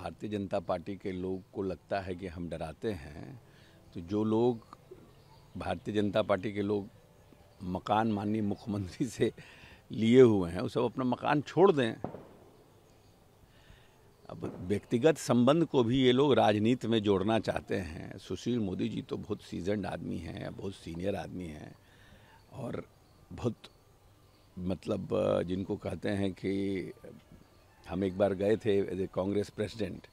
Bharatiya Janata party के लोग को लगता है कि हम डराते हैं, तो जो लोग भारतीय जनता पार्टी के लोग मकान माननीय मुख्यमंत्री से लिए हुए हैं वो सब अपना मकान छोड़ दें। अब व्यक्तिगत संबंध को भी ये लोग राजनीति में जोड़ना चाहते हैं। सुशील मोदी जी तो बहुत सीजन्ड आदमी हैं, बहुत सीनियर आदमी हैं और बहुत मतलब जिनको कहते हैं कि हम एक बार गए थे as a Congress president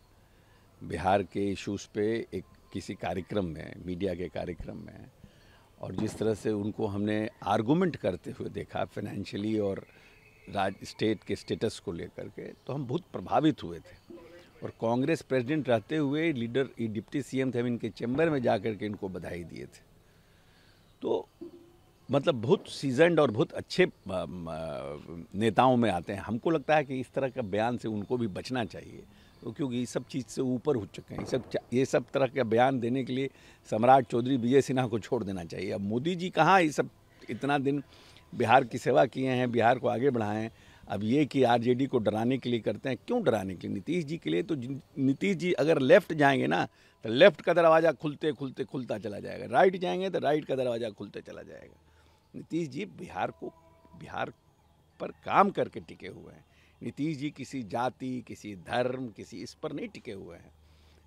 Bihar के इश्यूज़ पे एक किसी कार्यक्रम में, मीडिया के कार्यक्रम में, और जिस तरह से उनको हमने आर्गूमेंट करते हुए देखा फाइनेंशियली और स्टेट के स्टेटस को लेकर के, तो हम बहुत प्रभावित हुए थे। और कांग्रेस प्रेसिडेंट रहते हुए लीडर डिप्टी सीएम थे, हम इनके चैम्बर में जा कर के इनको बधाई दिए थे। तो मतलब बहुत सीजन्ड और बहुत अच्छे नेताओं में आते हैं। हमको लगता है कि इस तरह का बयान से उनको भी बचना चाहिए, तो क्योंकि ये सब चीज़ से ऊपर हो चुके हैं। ये सब तरह का बयान देने के लिए सम्राट चौधरी विजय सिन्हा को छोड़ देना चाहिए। अब मोदी जी कहाँ ये सब इतना दिन बिहार की सेवा किए हैं, बिहार को आगे बढ़ाए हैं। अब ये कि आरजेडी को डराने के लिए करते हैं, क्यों डराने के लिए? नीतीश जी के लिए तो नीतीश जी अगर लेफ्ट जाएंगे ना तो लेफ्ट का दरवाज़ा खुलता चला जाएगा, राइट जाएंगे तो राइट का दरवाज़ा खुलते चला जाएगा। नीतीश जी बिहार पर काम करके टिके हुए हैं। नीतीश जी किसी जाति, किसी धर्म, किसी इस पर नहीं टिके हुए हैं।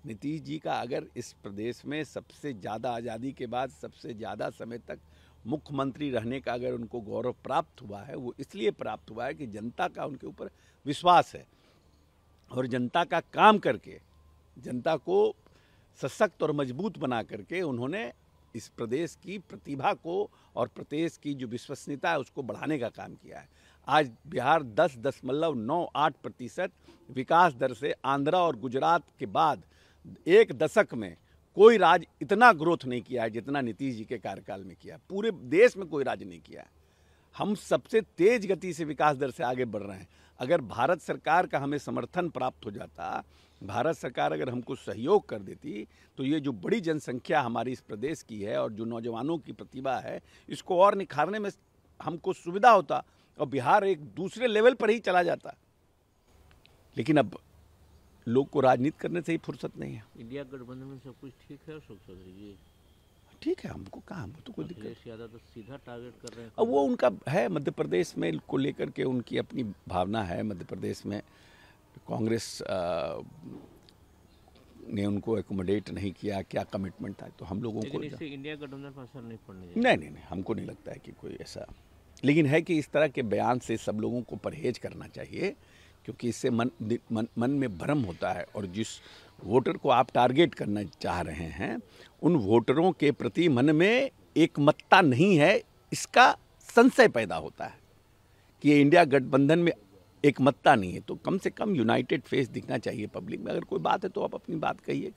नीतीश जी का अगर इस प्रदेश में सबसे ज़्यादा आज़ादी के बाद सबसे ज़्यादा समय तक मुख्यमंत्री रहने का अगर उनको गौरव प्राप्त हुआ है, वो इसलिए प्राप्त हुआ है कि जनता का उनके ऊपर विश्वास है और जनता का काम करके जनता को सशक्त और मजबूत बना करके उन्होंने इस प्रदेश की प्रतिभा को और प्रदेश की जो विश्वसनीयता है उसको बढ़ाने का काम किया है। आज बिहार 10.98% विकास दर से आंध्रा और गुजरात के बाद एक दशक में कोई राज्य इतना ग्रोथ नहीं किया है जितना नीतीश जी के कार्यकाल में किया। पूरे देश में कोई राज्य नहीं किया है। हम सबसे तेज गति से विकास दर से आगे बढ़ रहे हैं। अगर भारत सरकार का हमें समर्थन प्राप्त हो जाता, भारत सरकार अगर हमको सहयोग कर देती, तो ये जो बड़ी जनसंख्या हमारी इस प्रदेश की है और जो नौजवानों की प्रतिभा है, इसको और निखारने में हमको सुविधा होता और बिहार एक दूसरे लेवल पर ही चला जाता। लेकिन अब लोग को राजनीति करने से ही फुर्सत नहीं है। इंडिया गठबंधन में सब कुछ ठीक है अशोक चौधरी जी? ठीक है, हमको कहाँ, हमको तो कोई दिक्कत। यादव तो सीधा टारगेट कर रहे हैं। अब वो उनका है, मध्य प्रदेश में को लेकर के उनकी अपनी भावना है। मध्य प्रदेश में कांग्रेस ने उनको एकोमोडेट नहीं किया, क्या कमिटमेंट था, तो हम लोगों को इससे इंडिया गठबंधन पर असर नहीं पड़ने नहीं, हमको नहीं लगता है कि कोई ऐसा। लेकिन है कि इस तरह के बयान से सब लोगों को परहेज करना चाहिए, क्योंकि इससे मन में भ्रम होता है और जिस वोटर को आप टारगेट करना चाह रहे हैं उन वोटरों के प्रति मन में एकमतता नहीं है, इसका संशय पैदा होता है कि ये इंडिया गठबंधन में एकमतता नहीं है। तो कम से कम यूनाइटेड फेस दिखना चाहिए पब्लिक में। अगर कोई बात है तो आप अपनी बात कहिए।